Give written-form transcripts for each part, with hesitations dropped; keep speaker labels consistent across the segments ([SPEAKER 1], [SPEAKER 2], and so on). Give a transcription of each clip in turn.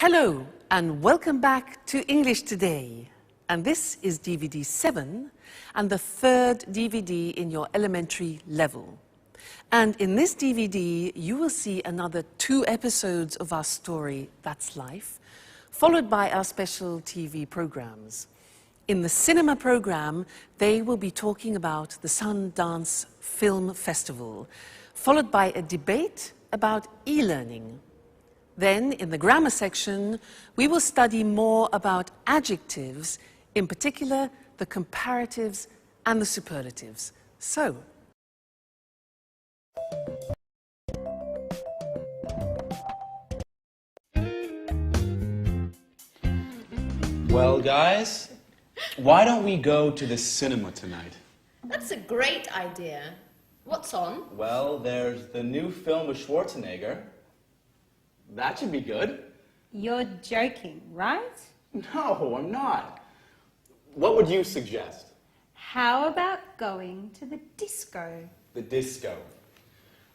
[SPEAKER 1] Hello and welcome back to English Today. And this is DVD 7 and the third DVD in your elementary level. And in this DVD, you will see another 2 episodes of our story, That's Life, followed by our special TV programs. In the cinema program, they will be talking about the Sundance Film Festival, followed by a debate about e-learning. Then, in the grammar section, we will study more about adjectives, in particular the comparatives and the superlatives. So,
[SPEAKER 2] well, guys, why don't we go to the cinema tonight?
[SPEAKER 3] That's a great idea. What's on?
[SPEAKER 2] Well, there's the new film with Schwarzenegger. That should be good.
[SPEAKER 4] You're joking, right?
[SPEAKER 2] No, I'm not. What would you suggest?
[SPEAKER 4] How about going to the disco?
[SPEAKER 2] The disco.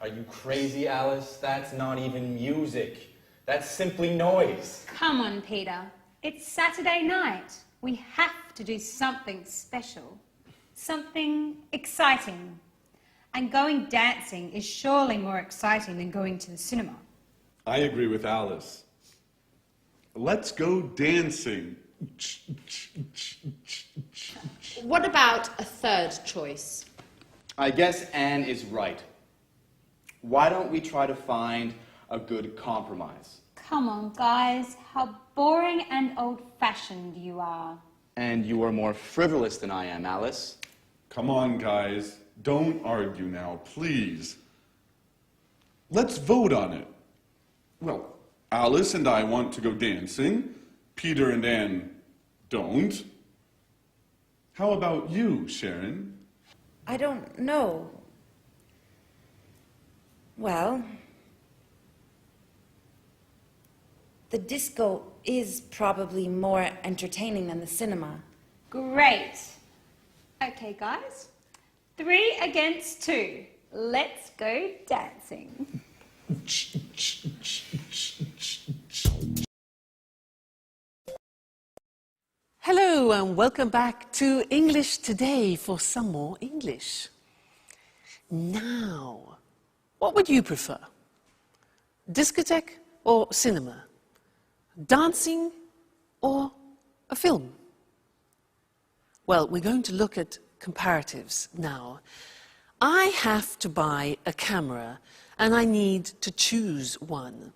[SPEAKER 2] Are you crazy, Alice? That's not even music. That's simply noise.
[SPEAKER 4] Come on, Peter. It's Saturday night. We have to do something special. Something exciting. And going dancing is surely more exciting than going to the cinema.
[SPEAKER 5] I agree with Alice. Let's go dancing.
[SPEAKER 3] What about a third choice?
[SPEAKER 2] I guess Anne is right. Why don't we try to find a good compromise?
[SPEAKER 4] Come on, guys. How boring and old-fashioned you are.
[SPEAKER 2] And you are more frivolous than I am, Alice.
[SPEAKER 5] Come on, guys. Don't argue now, please. Let's vote on it. Well, Alice and I want to go dancing. Peter and Anne don't. How about you, Sharon?
[SPEAKER 6] I don't know. Well, the disco is probably more entertaining than the cinema.
[SPEAKER 4] Great. Okay, guys. 3 against 2. Let's go dancing.
[SPEAKER 1] hello and welcome back to English Today for some more English. Now, what would you prefer? Discotheque or cinema? Dancing or a film? Well, we're going to look at comparatives now. I have to buy a camera and I need to choose one.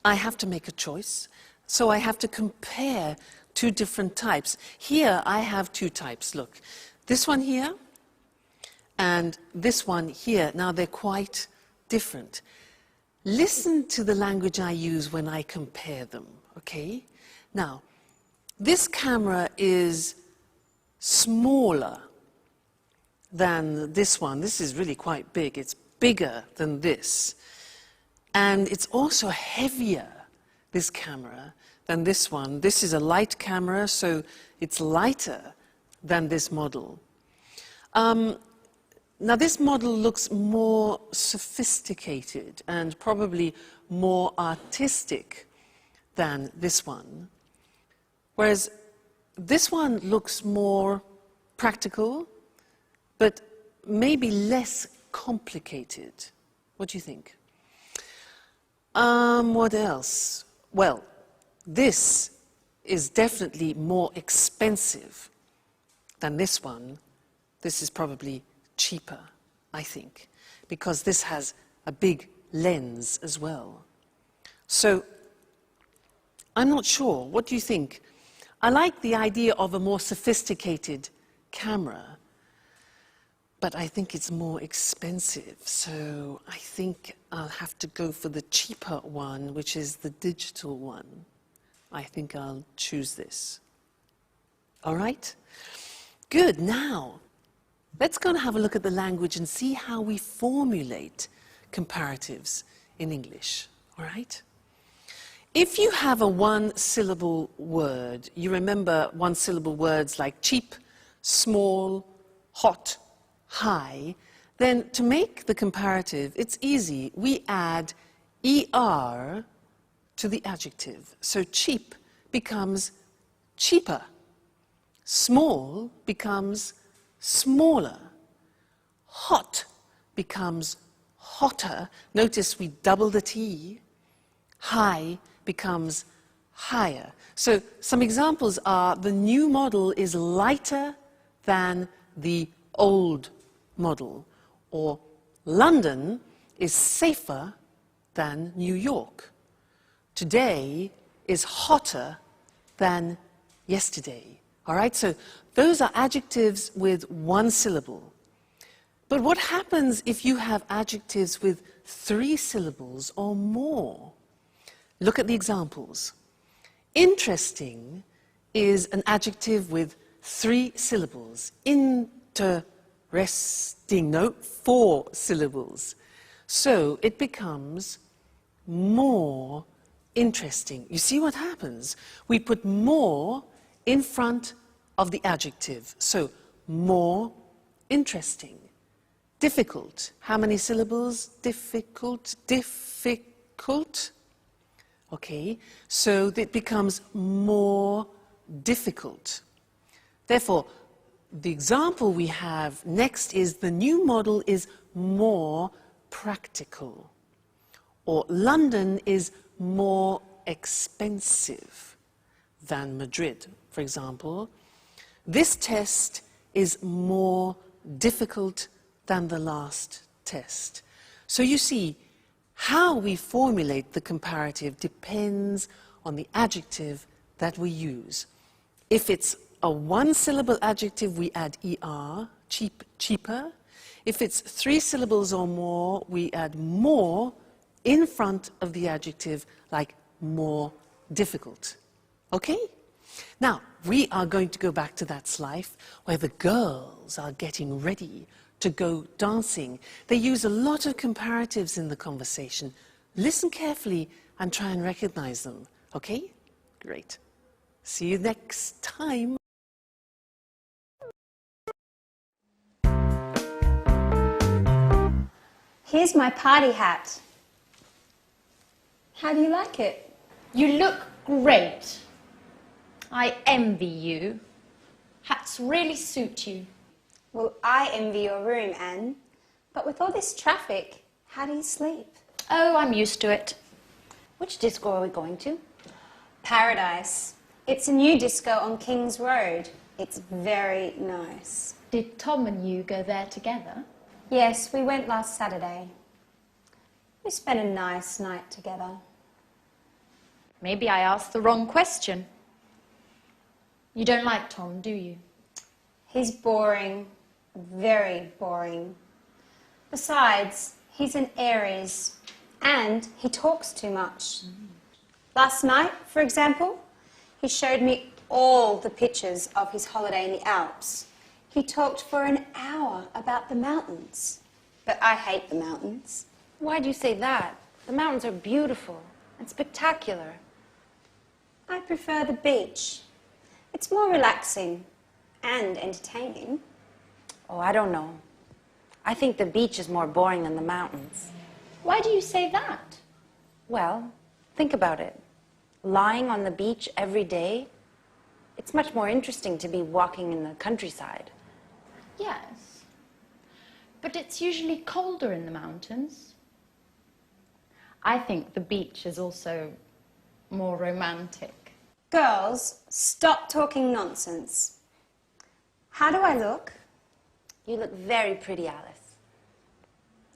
[SPEAKER 1] I have to make a choice, so I have to compare 2 different types. Here I have 2 types, look. This one here and this one here. Now they're quite different. Listen to the language I use when I compare them, okay? Now, this camera is smaller than this one. This is really quite big. It's bigger than this. And it's also heavier, this camera, than this one. This is a light camera, so it's lighter than this model. Now this model looks more sophisticated and probably more artistic than this one. Whereas this one looks more practical, but maybe less complicated. What do you think? What else? Well, this is definitely more expensive than this one. This is probably cheaper, I think, because this has a big lens as well. So, I'm not sure. What do you think? I like the idea of a more sophisticated camera, but I think it's more expensive, so I think I'll have to go for the cheaper one, which is the digital one. I think I'll choose this. All right? Good. Now, let's go and have a look at the language and see how we formulate comparatives in English. All right? If you have a 1-syllable word, you remember 1-syllable words like cheap, small, hot, high, then to make the comparative, it's easy. We add ER to the adjective. So cheap becomes cheaper. Small becomes smaller. Hot becomes hotter. Notice we double the T. High becomes higher. So some examples are the new model is lighter than the old model, or London is safer than New York. Today is hotter than yesterday. All right, so those are adjectives with one syllable. But what happens if you have adjectives with 3 syllables or more? Look at the examples. Interesting is an adjective with 3 syllables. Interesting, no, 4 syllables. So it becomes more interesting. You see what happens? We put more in front of the adjective. So more interesting. Difficult. How many syllables? Difficult, difficult. Okay, so it becomes more difficult. Therefore, the example we have next is the new model is more practical. Or London is more expensive than Madrid, for example. This test is more difficult than the last test. So you see, how we formulate the comparative depends on the adjective that we use. If it's a 1-syllable adjective, we add er, cheap, cheaper. If it's 3 syllables or more, we add more in front of the adjective, like more difficult. Okay? Now, we are going to go back to that life where the girls are getting ready to go dancing. They use a lot of comparatives in the conversation. Listen carefully and try and recognize them. Okay? Great. See you next time.
[SPEAKER 4] Here's my party hat. How do you like it?
[SPEAKER 3] You look great. I envy you. Hats really suit you.
[SPEAKER 4] Well, I envy your room, Anne. But with all this traffic, how do you sleep?
[SPEAKER 3] Oh, I'm used to it.
[SPEAKER 6] Which disco are we going to?
[SPEAKER 4] Paradise. It's a new disco on King's Road. It's very nice.
[SPEAKER 3] Did Tom and you go there together?
[SPEAKER 4] Yes, we went last Saturday. We spent a nice night together.
[SPEAKER 3] Maybe I asked the wrong question. You don't like Tom, do you?
[SPEAKER 4] He's boring. Very boring. Besides, he's an Aries and he talks too much. Last night, for example, he showed me all the pictures of his holiday in the Alps. He talked for an hour about the mountains. But I hate the mountains.
[SPEAKER 6] Why do you say that? The mountains are beautiful and spectacular.
[SPEAKER 4] I prefer the beach. It's more relaxing and entertaining.
[SPEAKER 6] Oh, I don't know. I think the beach is more boring than the mountains.
[SPEAKER 3] Why do you say that?
[SPEAKER 6] Well, think about it. Lying on the beach every day, it's much more interesting to be walking in the countryside.
[SPEAKER 3] Yes. But it's usually colder in the mountains. I think the beach is also more romantic.
[SPEAKER 4] Girls, stop talking nonsense. How do I look?
[SPEAKER 6] You look very pretty, Alice.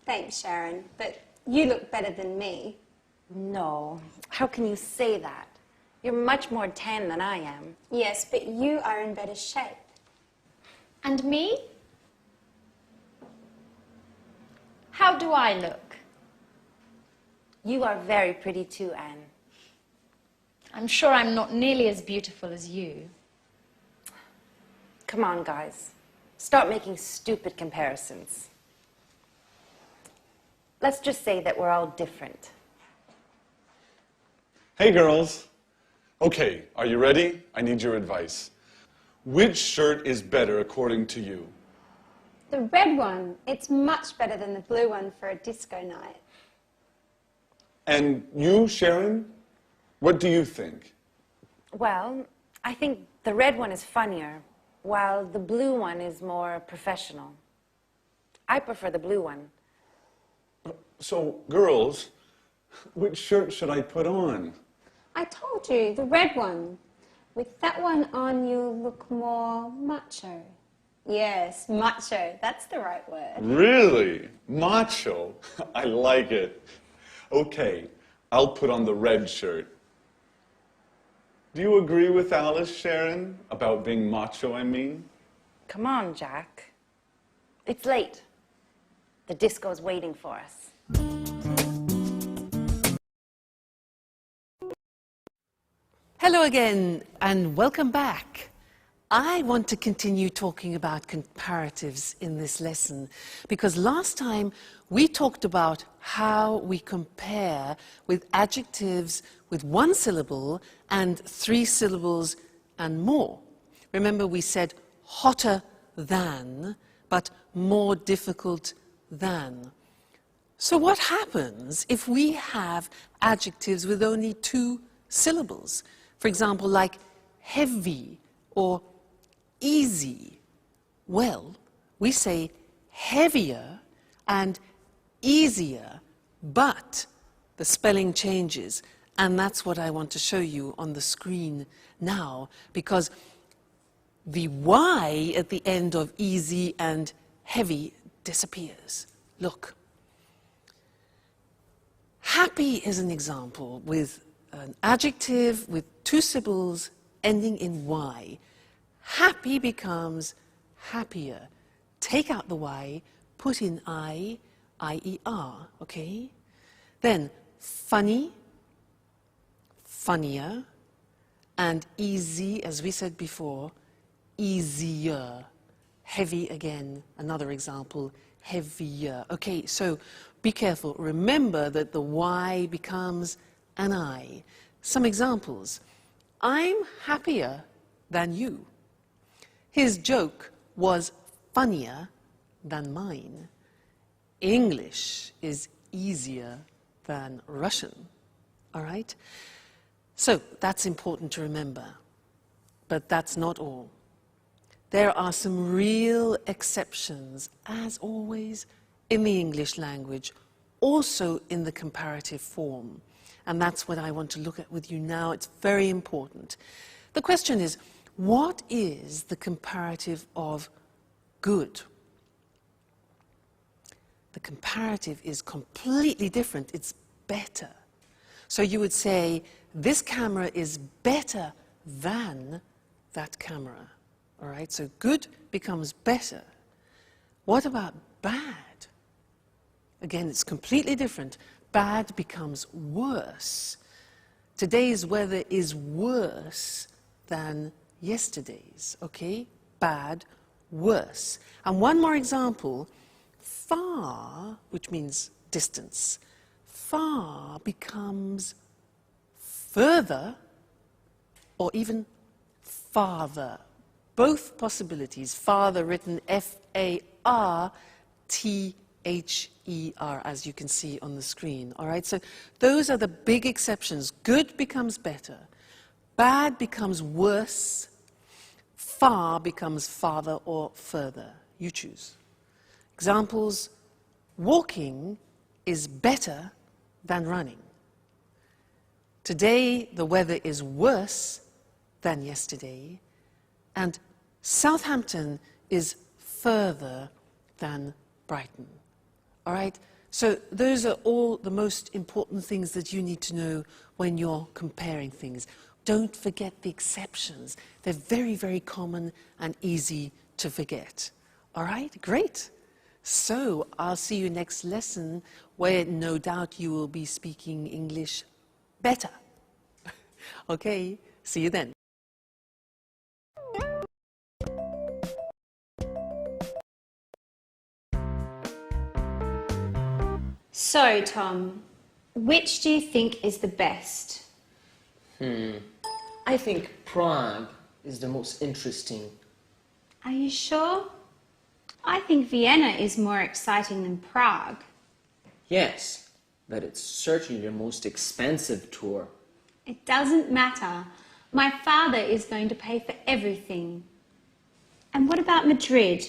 [SPEAKER 4] Thanks, Sharon, but you look better than me.
[SPEAKER 6] No, how can you say that? You're much more tan than I am.
[SPEAKER 4] Yes, but you are in better shape.
[SPEAKER 3] And me? How do I look?
[SPEAKER 6] You are very pretty too, Anne.
[SPEAKER 3] I'm sure I'm not nearly as beautiful as you.
[SPEAKER 6] Come on, guys. Stop making stupid comparisons. Let's just say that we're all different.
[SPEAKER 5] Hey, girls. Okay, are you ready? I need your advice. Which shirt is better according to you?
[SPEAKER 4] The red one, it's much better than the blue one for a disco night.
[SPEAKER 5] And you, Sharon? What do you think?
[SPEAKER 6] Well, I think the red one is funnier, while the blue one is more professional. I prefer the blue one.
[SPEAKER 5] So, girls, which shirt should I put on?
[SPEAKER 4] I told you, the red one. With that one on, you look more macho. Yes, macho. That's the right word.
[SPEAKER 5] Really? Macho? I like it. Okay, I'll put on the red shirt. Do you agree with Alice, Sharon, about being macho, I mean?
[SPEAKER 6] Come on, Jack. It's late. The disco's waiting for us.
[SPEAKER 1] Hello again, and welcome back. I want to continue talking about comparatives in this lesson because last time we talked about how we compare with adjectives with one syllable and 3 syllables and more. Remember, we said hotter than, but more difficult than. So what happens if we have adjectives with only 2 syllables? For example, like heavy or easy. Well, we say heavier and easier, but the spelling changes. And that's what I want to show you on the screen now, because the Y at the end of easy and heavy disappears. Look. Happy is an example with an adjective with 2 syllables ending in Y. Happy becomes happier. Take out the Y, put in I-E-R, okay? Then funny, funnier, and easy, as we said before, easier. Heavy again, another example, heavier. Okay, so be careful. Remember that the Y becomes an I. Some examples. I'm happier than you. His joke was funnier than mine. English is easier than Russian. All right? So that's important to remember. But that's not all. There are some real exceptions, as always, in the English language, also in the comparative form. And that's what I want to look at with you now. It's very important. The question is, what is the comparative of good? The comparative is completely different. It's better. So you would say, this camera is better than that camera. All right, so good becomes better. What about bad? Again, it's completely different. Bad becomes worse. Today's weather is worse than yesterday's, okay? Bad, worse. And one more example, far, which means distance, far becomes further or even farther. Both possibilities, farther written F-A-R-T-H-E-R, as you can see on the screen, all right? So those are the big exceptions. Good becomes better. Bad becomes worse. Far becomes farther or further. You choose. Examples, walking is better than running. Today, the weather is worse than yesterday, and Southampton is further than Brighton. All right? So those are all the most important things that you need to know when you're comparing things. Don't forget the exceptions. They're very, very common and easy to forget. All right? Great. So I'll see you next lesson, where no doubt you will be speaking English better. Okay? See you then.
[SPEAKER 4] So, Tom, which do you think is the best?
[SPEAKER 7] I think Prague is the most interesting.
[SPEAKER 4] Are you sure? I think Vienna is more exciting than Prague.
[SPEAKER 7] Yes, but it's certainly the most expensive tour.
[SPEAKER 4] It doesn't matter. My father is going to pay for everything. And what about Madrid?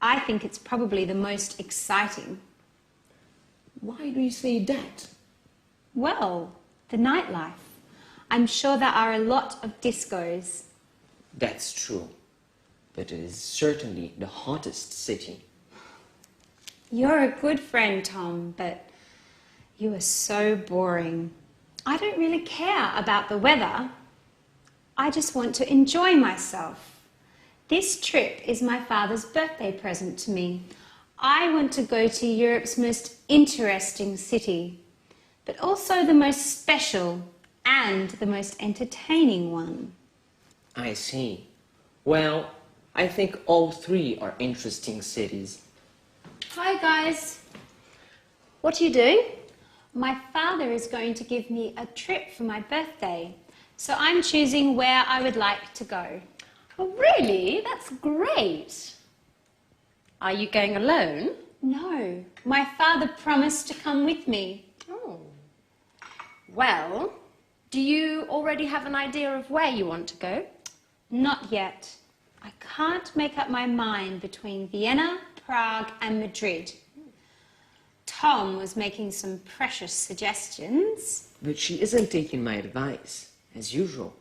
[SPEAKER 4] I think it's probably the most exciting.
[SPEAKER 7] Why do you say that?
[SPEAKER 4] Well, the nightlife. I'm sure there are a lot of discos.
[SPEAKER 7] That's true. But it is certainly the hottest city.
[SPEAKER 4] You're a good friend, Tom, but you are so boring. I don't really care about the weather. I just want to enjoy myself. This trip is my father's birthday present to me. I want to go to Europe's most interesting city, but also the most special and the most entertaining one.
[SPEAKER 7] I see. Well, I think all three are interesting cities.
[SPEAKER 3] Hi guys. What are you doing?
[SPEAKER 4] My father is going to give me a trip for my birthday, so I'm choosing where I would like to go.
[SPEAKER 3] Oh really? That's great. Are you going alone?
[SPEAKER 4] No, my father promised to come with me.
[SPEAKER 3] Oh. Well, do you already have an idea of where you want to go?
[SPEAKER 4] Not yet. I can't make up my mind between Vienna, Prague and Madrid. Tom was making some precious suggestions.
[SPEAKER 7] But she isn't taking my advice, as usual.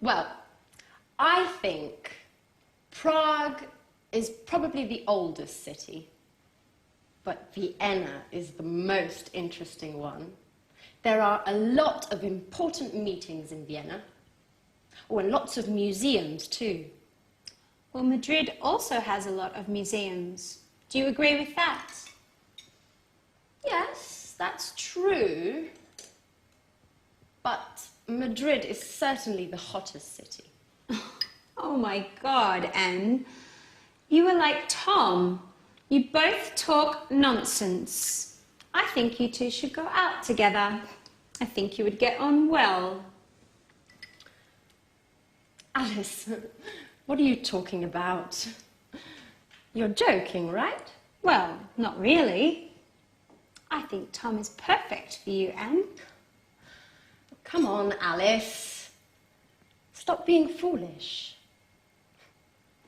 [SPEAKER 3] Well, I think Prague is probably the oldest city, but Vienna is the most interesting one. There are a lot of important meetings in Vienna. Oh, and lots of museums too.
[SPEAKER 4] Well, Madrid also has a lot of museums. Do you agree with that?
[SPEAKER 3] Yes, that's true. But Madrid is certainly the hottest city.
[SPEAKER 4] Oh my God, Anne. You are like Tom. You both talk nonsense. I think you two should go out together. I think you would get on well.
[SPEAKER 3] Alice, what are you talking about? You're joking, right?
[SPEAKER 4] Well, not really. I think Tom is perfect for you, Anne.
[SPEAKER 3] Come on, Alice. Stop being foolish.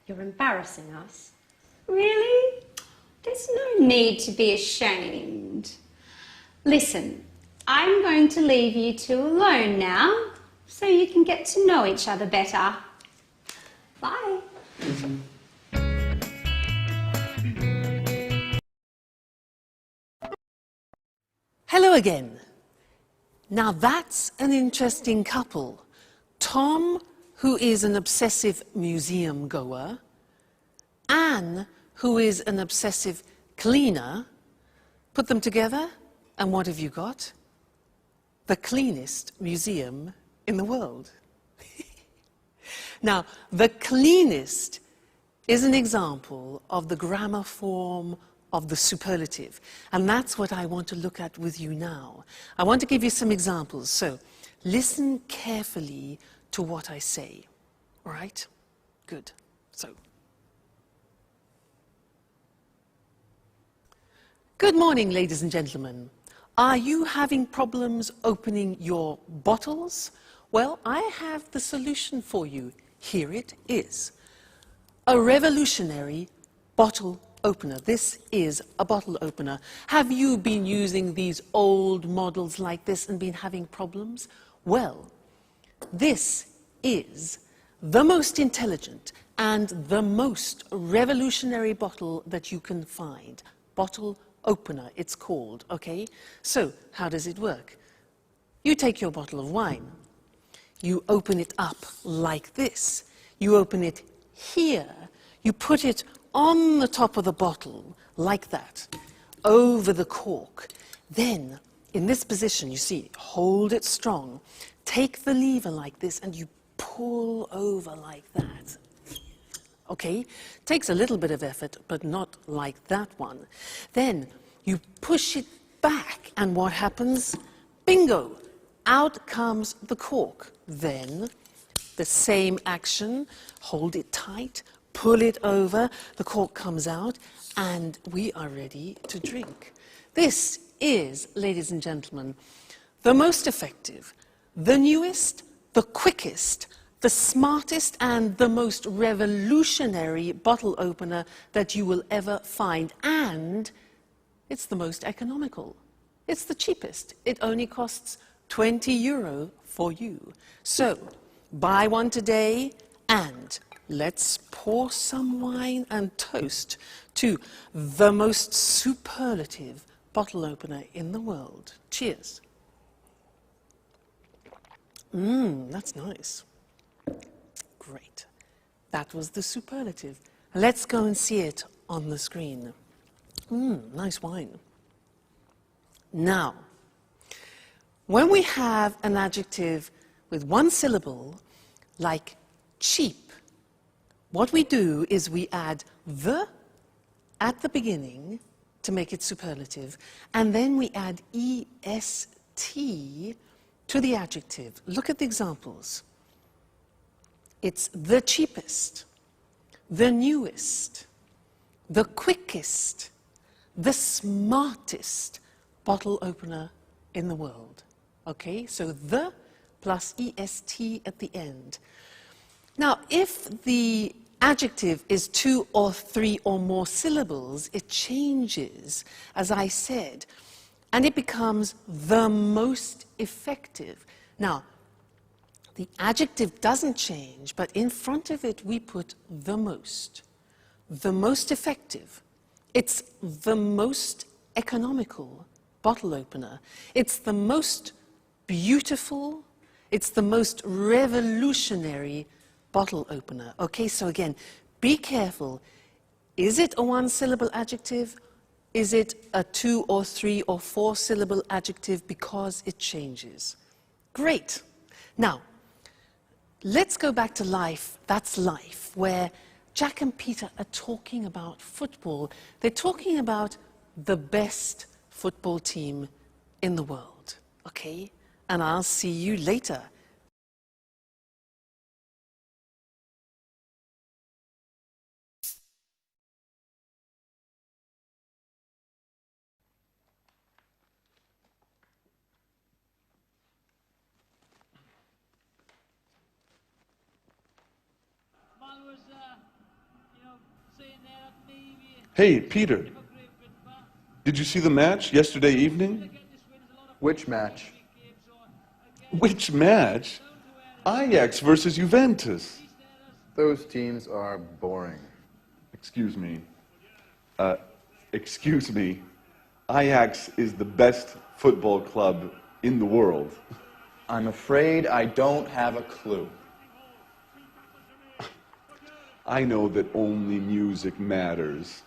[SPEAKER 3] You're embarrassing us.
[SPEAKER 4] Really? There's no need to be ashamed. Listen, I'm going to leave you two alone now, so you can get to know each other better. Bye.
[SPEAKER 1] Hello again. Now that's an interesting couple. Tom, who is an obsessive museum goer, Anne, who is an obsessive cleaner. Put them together, and what have you got? The cleanest museum in the world. Now, the cleanest is an example of the grammar form of the superlative, and that's what I want to look at with you now. I want to give you some examples, so listen carefully to what I say, all right? Good. So, good morning, ladies and gentlemen. Are you having problems opening your bottles? Well, I have the solution for you. Here it is. A revolutionary bottle opener. This is a bottle opener. Have you been using these old models like this and been having problems? Well, this is the most intelligent and the most revolutionary bottle that you can find. Bottle opener, it's called, okay? So, how does it work? You take your bottle of wine. You open it up like this. You open it here. You put it on the top of the bottle, like that, over the cork. Then, in this position, you see, hold it strong. Take the lever like this, and you pull over like that. Okay? Takes a little bit of effort, but not like that one. Then, you push it back, and what happens? Bingo! Out comes the cork. Then, the same action, hold it tight, pull it over, the cork comes out, and we are ready to drink. This is, ladies and gentlemen, the most effective, the newest, the quickest, the smartest, and the most revolutionary bottle opener that you will ever find. And it's the most economical. It's the cheapest. It only costs €20 for you. So, buy one today, and let's pour some wine and toast to the most superlative bottle opener in the world. Cheers. That's nice. Great. That was the superlative. Let's go and see it on the screen. Nice wine. Now, when we have an adjective with one syllable, like cheap, what we do is we add the at the beginning to make it superlative, and then we add est to the adjective. Look at the examples. It's the cheapest, the newest, the quickest, the smartest bottle opener in the world. Okay, so the plus est at the end. Now, if the adjective is 2 or 3 or more syllables, it changes, as I said, and it becomes the most effective. Now, the adjective doesn't change, but in front of it we put the most effective. It's the most economical bottle opener. It's the most beautiful, it's the most revolutionary bottle opener. Okay, so again, be careful. Is it a 1-syllable adjective? Is it a 2 or 3 or 4-syllable adjective? Because it changes. Great. Now, let's go back to life. That's life, where Jack and Peter are talking about football. They're talking about the best football team in the world. Okay? And I'll see you later.
[SPEAKER 5] Hey, Peter. Did you see the match yesterday evening?
[SPEAKER 2] Which match?
[SPEAKER 5] Which match? Ajax versus Juventus.
[SPEAKER 2] Those teams are boring.
[SPEAKER 5] Excuse me. Excuse me. Ajax is the best football club in the world.
[SPEAKER 2] I'm afraid I don't have a clue.
[SPEAKER 5] I know that only music matters.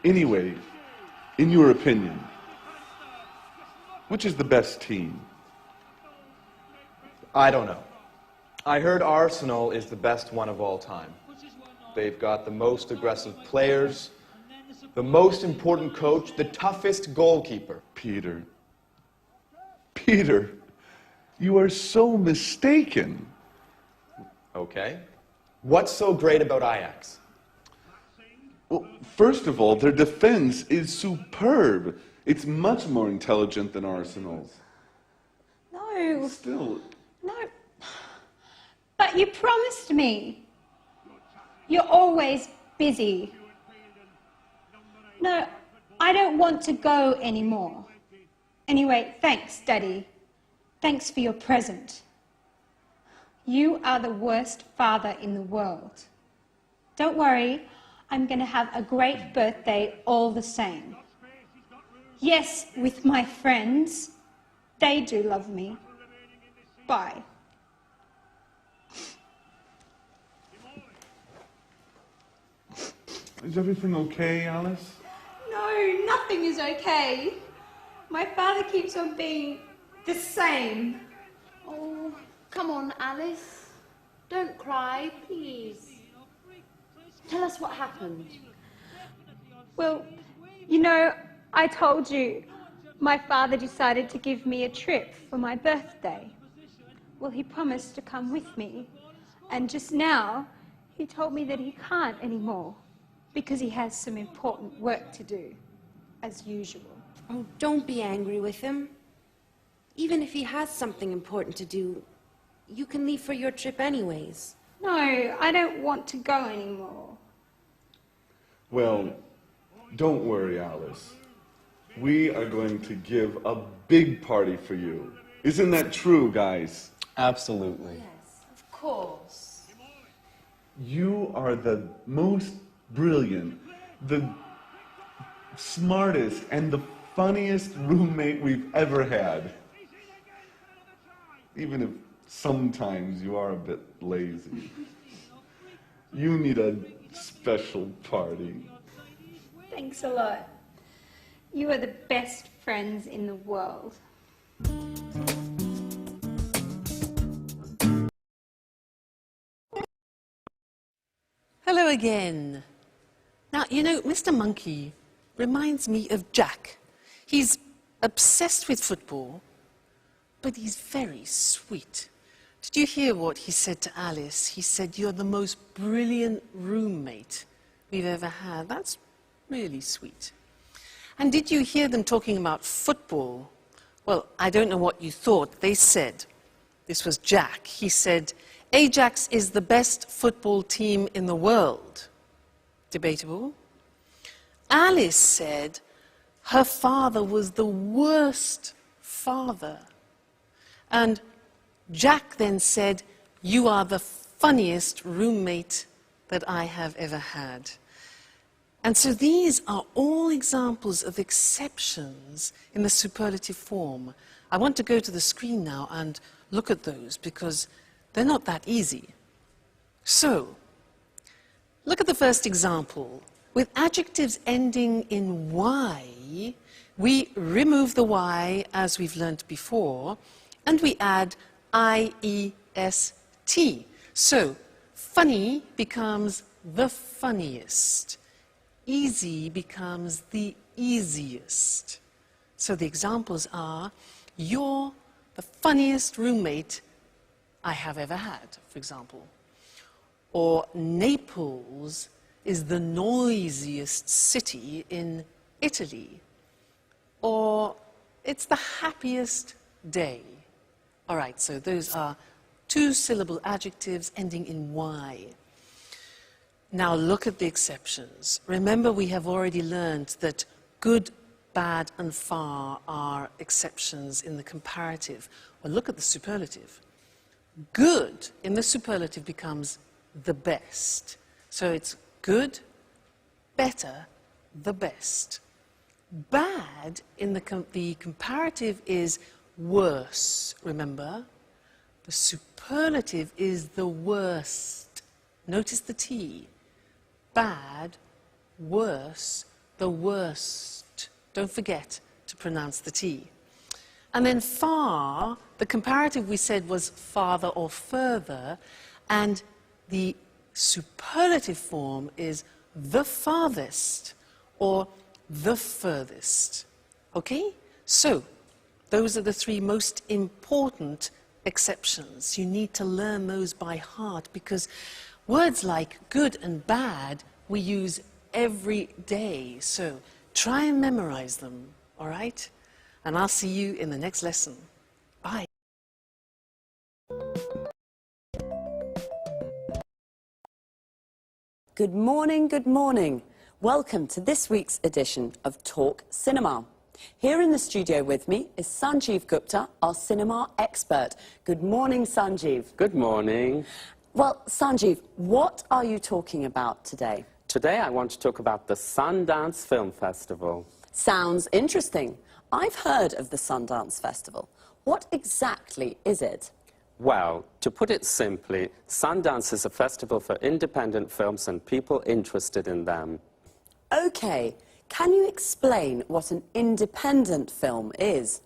[SPEAKER 5] Anyway, in your opinion, which is the best team?
[SPEAKER 2] I don't know. I heard Arsenal is the best one of all time. They've got the most aggressive players, the most important coach, the toughest goalkeeper.
[SPEAKER 5] Peter. Peter, you are so mistaken.
[SPEAKER 2] Okay. What's so great about Ajax?
[SPEAKER 5] Well, first of all, their defense is superb. It's much more intelligent than Arsenal's.
[SPEAKER 4] No.
[SPEAKER 5] Still,
[SPEAKER 4] No. But you promised me. You're always busy. No, I don't want to go anymore. Anyway, thanks, Daddy. Thanks for your present. You are the worst father in the world. Don't worry, I'm going to have a great birthday all the same. Yes, with my friends. They do love me. Bye.
[SPEAKER 5] is everything okay, Alice?
[SPEAKER 4] No, nothing is okay. My father keeps on being the same.
[SPEAKER 3] Oh, come on, Alice. Don't cry, please. Tell us what happened.
[SPEAKER 4] Well, you know, I told you my father decided to give me a trip for my birthday. Well, he promised to come with me. And just now, he told me that he can't anymore because he has some important work to do, as usual.
[SPEAKER 6] Oh, don't be angry with him. Even if he has something important to do, you can leave for your trip anyways.
[SPEAKER 4] No, I don't want to go anymore.
[SPEAKER 5] Well, don't worry, Alice. We are going to give a big party for you. Isn't that true, guys?
[SPEAKER 2] Absolutely.
[SPEAKER 6] Yes, of course.
[SPEAKER 5] You are the most brilliant, the smartest, and the funniest roommate we've ever had. Even if sometimes you are a bit lazy. You need a special party.
[SPEAKER 4] Thanks a lot. You are the best friends in the world.
[SPEAKER 1] Hello again. Now, you know, Mr. Monkey reminds me of Jack. He's obsessed with football, but he's very sweet. Did you hear what he said to Alice? He said, "You're the most brilliant roommate we've ever had." That's really sweet. And did you hear them talking about football? Well, I don't know what you thought. They said, this was Jack, he said, "Ajax is the best football team in the world." Debatable. Alice said her father was the worst father. And Jack then said, "You are the funniest roommate that I have ever had." And so these are all examples of exceptions in the superlative form. I want to go to the screen now and look at those because they're not that easy. So, look at the first example. With adjectives ending in Y, we remove the Y as we've learnt before, and we add IEST. So, funny becomes the funniest. Easy becomes the easiest. So the examples are, "You're the funniest roommate I have ever had," for example. Or, "Naples is the noisiest city in Italy." Or, "It's the happiest day." All right, so those are two-syllable adjectives ending in Y. Now look at the exceptions. Remember, we have already learned that good, bad, and far are exceptions in the comparative. Well, look at the superlative. Good in the superlative becomes the best. So it's good, better, the best. Bad in the comparative is worse, remember? The superlative is the worst. Notice the T. Bad, worse, the worst. Don't forget to pronounce the T. And then far, the comparative we said was farther or further, and the superlative form is the farthest or the furthest. Okay? So, those are the three most important exceptions. You need to learn those by heart because words like good and bad we use every day. So try and memorize them, all right? And I'll see you in the next lesson. Bye.
[SPEAKER 8] Good morning, good morning. Welcome to this week's edition of Talk Cinema. Here in the studio with me is Sanjeev Gupta, our cinema expert. Good morning, Sanjeev.
[SPEAKER 9] Good morning.
[SPEAKER 8] Well, Sanjeev, what are you talking about today?
[SPEAKER 9] Today I want to talk about the Sundance Film Festival.
[SPEAKER 8] Sounds interesting. I've heard of the Sundance Festival. What exactly is it?
[SPEAKER 9] Well, to put it simply, Sundance is a festival for independent films and people interested in them.
[SPEAKER 8] Okay, can you explain what an independent film is?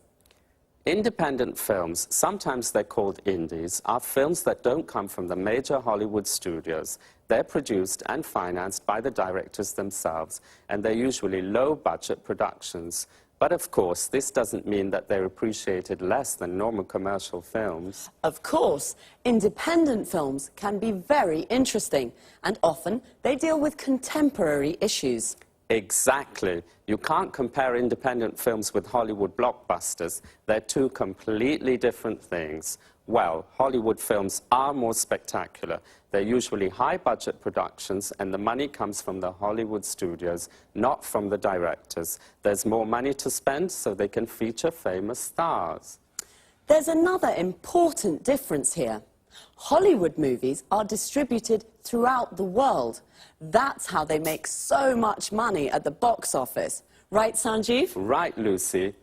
[SPEAKER 9] Independent films, sometimes they're called indies, are films that don't come from the major Hollywood studios. They're produced and financed by the directors themselves, and they're usually low-budget productions. But of course, this doesn't mean that they're appreciated less than normal commercial films.
[SPEAKER 8] Of course, independent films can be very interesting, and often they deal with contemporary issues.
[SPEAKER 9] Exactly. You can't compare independent films with Hollywood blockbusters. They're two completely different things. Well, Hollywood films are more spectacular. They're usually high-budget productions, and the money comes from the Hollywood studios, not from the directors. There's more money to spend, so they can feature famous stars.
[SPEAKER 8] There's another important difference here. Hollywood movies are distributed throughout the world. That's how they make so much money at the box office. Right, Sanjeev?
[SPEAKER 9] Right, Lucy.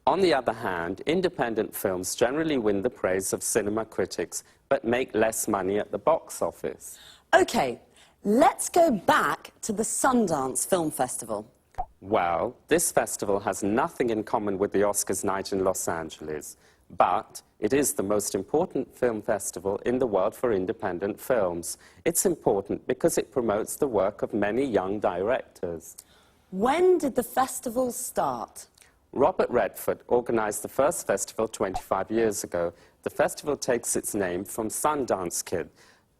[SPEAKER 9] On the other hand, independent films generally win the praise of cinema critics, but make less money at the box office.
[SPEAKER 8] OK, let's go back to the Sundance Film Festival.
[SPEAKER 9] Well, this festival has nothing in common with the Oscars night in Los Angeles, but it is the most important film festival in the world for independent films. It's important because it promotes the work of many young directors.
[SPEAKER 8] When did the festival start?
[SPEAKER 9] Robert Redford organized the first festival 25 years ago. The festival takes its name from Sundance Kid,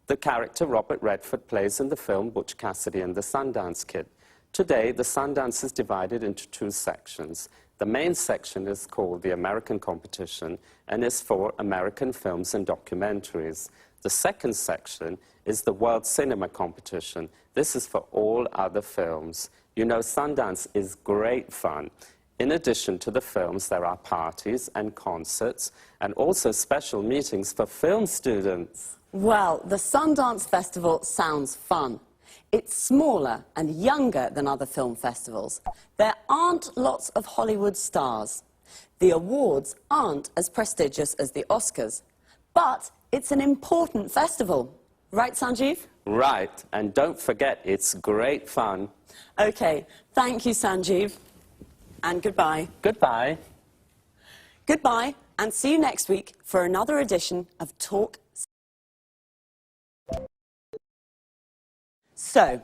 [SPEAKER 9] the character Robert Redford plays in the film Butch Cassidy and the Sundance Kid. Today, the Sundance is divided into two sections. The main section is called the American Competition and is for American films and documentaries. The second section is the World Cinema Competition. This is for all other films. You know, Sundance is great fun. In addition to the films, there are parties and concerts and also special meetings for film students.
[SPEAKER 8] Well, the Sundance Festival sounds fun. It's smaller and younger than other film festivals. There aren't lots of Hollywood stars. The awards aren't as prestigious as the Oscars. But it's an important festival. Right, Sanjeev?
[SPEAKER 9] Right, and don't forget, it's great fun.
[SPEAKER 8] OK, thank you, Sanjeev. And goodbye.
[SPEAKER 9] Goodbye.
[SPEAKER 8] Goodbye, and see you next week for another edition of Talk. So,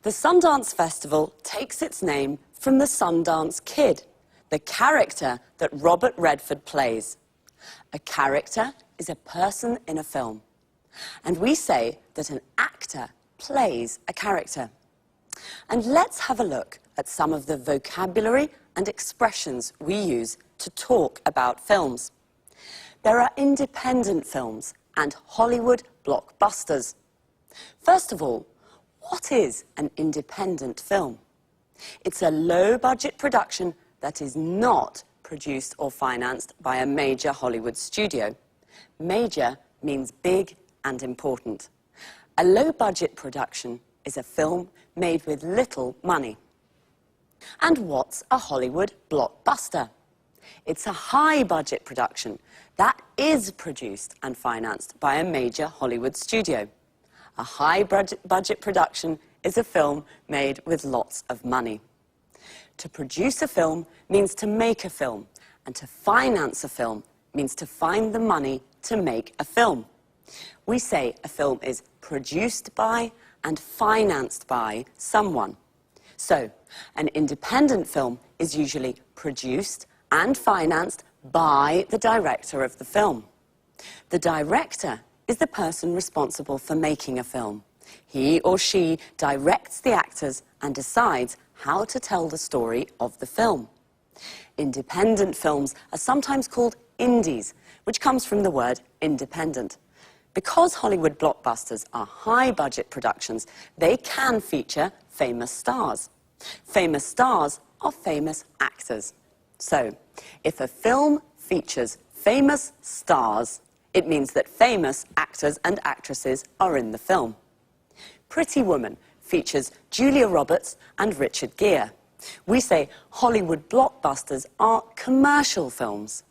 [SPEAKER 8] the Sundance Festival takes its name from the Sundance Kid, the character that Robert Redford plays. A character is a person in a film. And we say that an actor plays a character. And let's have a look at some of the vocabulary and expressions we use to talk about films. There are independent films and Hollywood blockbusters. First of all, what is an independent film? It's a low-budget production that is not produced or financed by a major Hollywood studio. Major means big and important. A low-budget production is a film made with little money. And what's a Hollywood blockbuster? It's a high-budget production that is produced and financed by a major Hollywood studio. A high-budget production is a film made with lots of money. To produce a film means to make a film, and to finance a film means to find the money to make a film. We say a film is produced by and financed by someone. So, an independent film is usually produced and financed by the director of the film. The director is the person responsible for making a film. He or she directs the actors and decides how to tell the story of the film. Independent films are sometimes called indies, which comes from the word independent. Because Hollywood blockbusters are high-budget productions, they can feature famous stars. Famous stars are famous actors. So, if a film features famous stars, it means that famous actors and actresses are in the film. Pretty Woman features Julia Roberts and Richard Gere. We say Hollywood blockbusters are commercial films.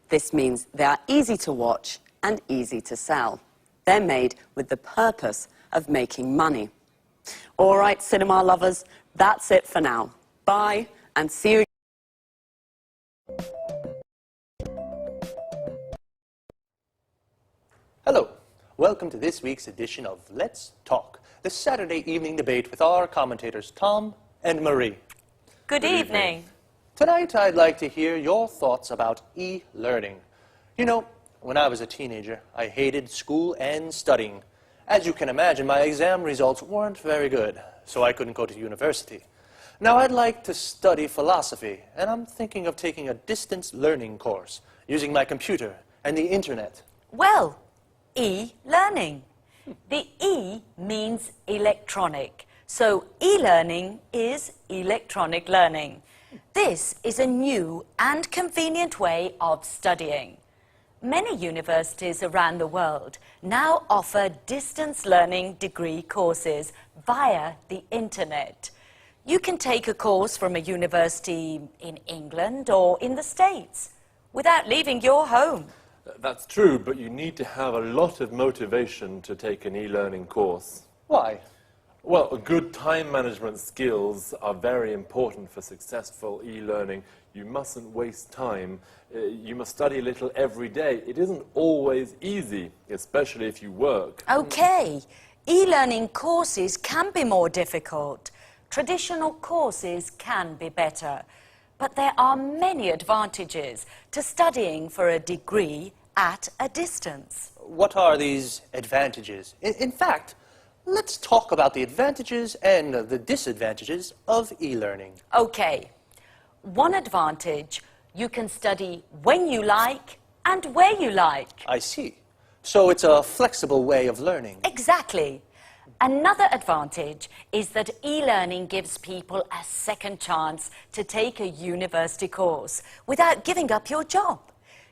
[SPEAKER 8] This means they are easy to watch and easy to sell. They're made with the purpose of making money. All right, cinema lovers, that's it for now. Bye, and see you.
[SPEAKER 10] Hello. Welcome to this week's edition of Let's Talk, the Saturday evening debate with our commentators Tom and Marie.
[SPEAKER 11] Good evening.
[SPEAKER 10] Tonight I'd like to hear your thoughts about e-learning. You know, when I was a teenager, I hated school and studying. As you can imagine, my exam results weren't very good, so I couldn't go to university. Now, I'd like to study philosophy, and I'm thinking of taking a distance learning course using my computer and the internet.
[SPEAKER 11] Well, e-learning. The E means electronic, so e-learning is electronic learning. This is a new and convenient way of studying. Many universities around the world now offer distance learning degree courses via the internet. You can take a course from a university in England or in the States without leaving your home.
[SPEAKER 12] That's true, but you need to have a lot of motivation to take an e-learning course.
[SPEAKER 10] Why?
[SPEAKER 12] Well, good time management skills are very important for successful e-learning. You mustn't waste time. You must study a little every day. It isn't always easy, especially if you work.
[SPEAKER 11] Okay, e-learning courses can be more difficult. Traditional courses can be better. But there are many advantages to studying for a degree at a distance.
[SPEAKER 10] What are these advantages? In fact, let's talk about the advantages and the disadvantages of e-learning.
[SPEAKER 11] Okay, one advantage, you can study when you like and where you like.
[SPEAKER 10] I see. So it's a flexible way of learning.
[SPEAKER 11] Exactly. Another advantage is that e-learning gives people a second chance to take a university course without giving up your job.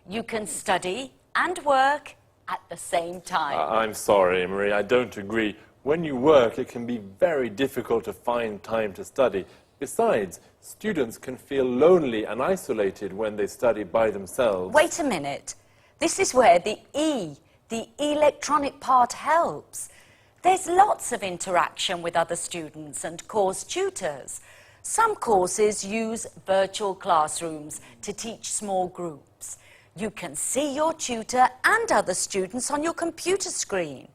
[SPEAKER 11] You can study and work at the same time.
[SPEAKER 12] I'm sorry, Marie, I don't agree. When you work, it can be very difficult to find time to study. Besides, students can feel lonely and isolated when they study by themselves.
[SPEAKER 11] Wait a minute. This is where the electronic part helps. There's lots of interaction with other students and course tutors. Some courses use virtual classrooms to teach small groups. You can see your tutor and other students on your computer screen.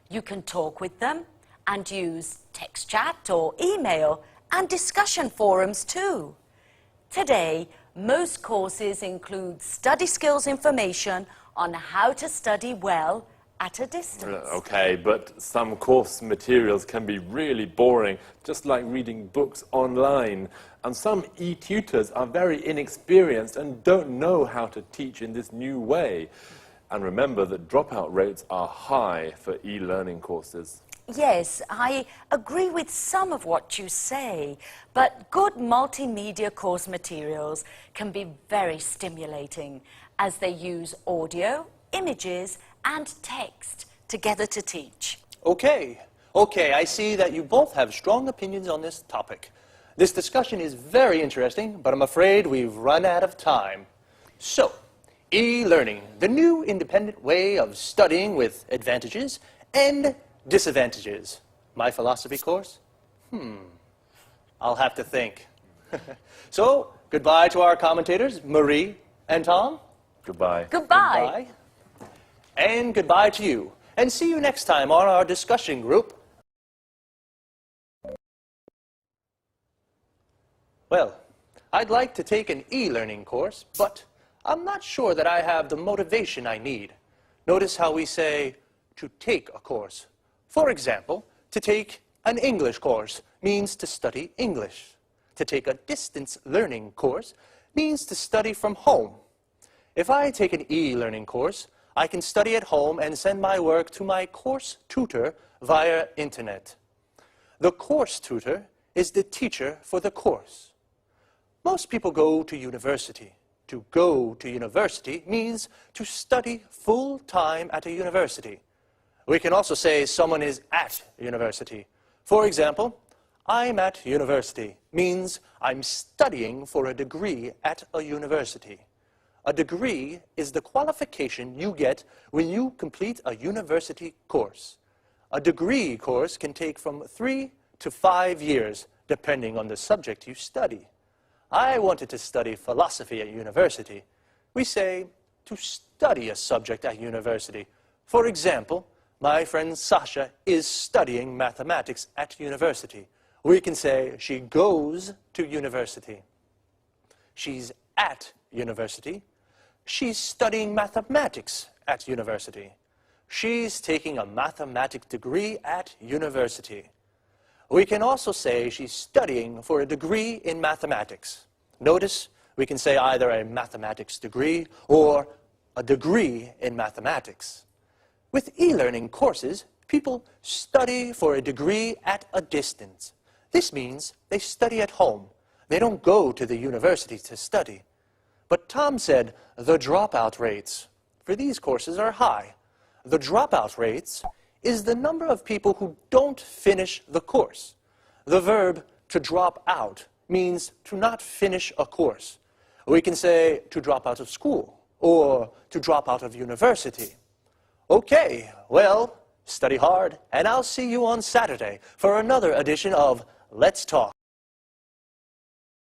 [SPEAKER 11] You can talk with them and use text chat or email and discussion forums too. Today, most courses include study skills information on how to study well at a distance.
[SPEAKER 12] Okay, but some course materials can be really boring, just like reading books online. And some e-tutors are very inexperienced and don't know how to teach in this new way. And remember that dropout rates are high for e-learning courses.
[SPEAKER 11] Yes, I agree with some of what you say, but good multimedia course materials can be very stimulating as they use audio, images, and text together to teach.
[SPEAKER 10] Okay, I see that you both have strong opinions on this topic. This discussion is very interesting, but I'm afraid we've run out of time. So, e-learning, the new independent way of studying with advantages and disadvantages. My philosophy course? I'll have to think. So, goodbye to our commentators, Marie and Tom.
[SPEAKER 12] Goodbye.
[SPEAKER 11] Goodbye.
[SPEAKER 10] And goodbye to you. And see you next time on our discussion group. Well, I'd like to take an e-learning course, but I'm not sure that I have the motivation I need. Notice how we say to take a course. For example, to take an English course means to study English. To take a distance learning course means to study from home. If I take an e-learning course, I can study at home and send my work to my course tutor via internet. The course tutor is the teacher for the course. Most people go to university. To go to university means to study full-time at a university. We can also say someone is at university. For example, I'm at university means I'm studying for a degree at a university. A degree is the qualification you get when you complete a university course. A degree course can take from 3 to 5 years, depending on the subject you study. I wanted to study philosophy at university. We say to study a subject at university. For example, my friend Sasha is studying mathematics at university. We can say she goes to university. She's at university. She's studying mathematics at university. She's taking a mathematics degree at university. We can also say she's studying for a degree in mathematics. Notice we can say either a mathematics degree or a degree in mathematics. With e-learning courses, people study for a degree at a distance. This means they study at home. They don't go to the university to study. But Tom said the dropout rates for these courses are high. The dropout rates is the number of people who don't finish the course. The verb to drop out means to not finish a course. We can say to drop out of school or to drop out of university. Okay, well, study hard, and I'll see you on Saturday for another edition of Let's Talk.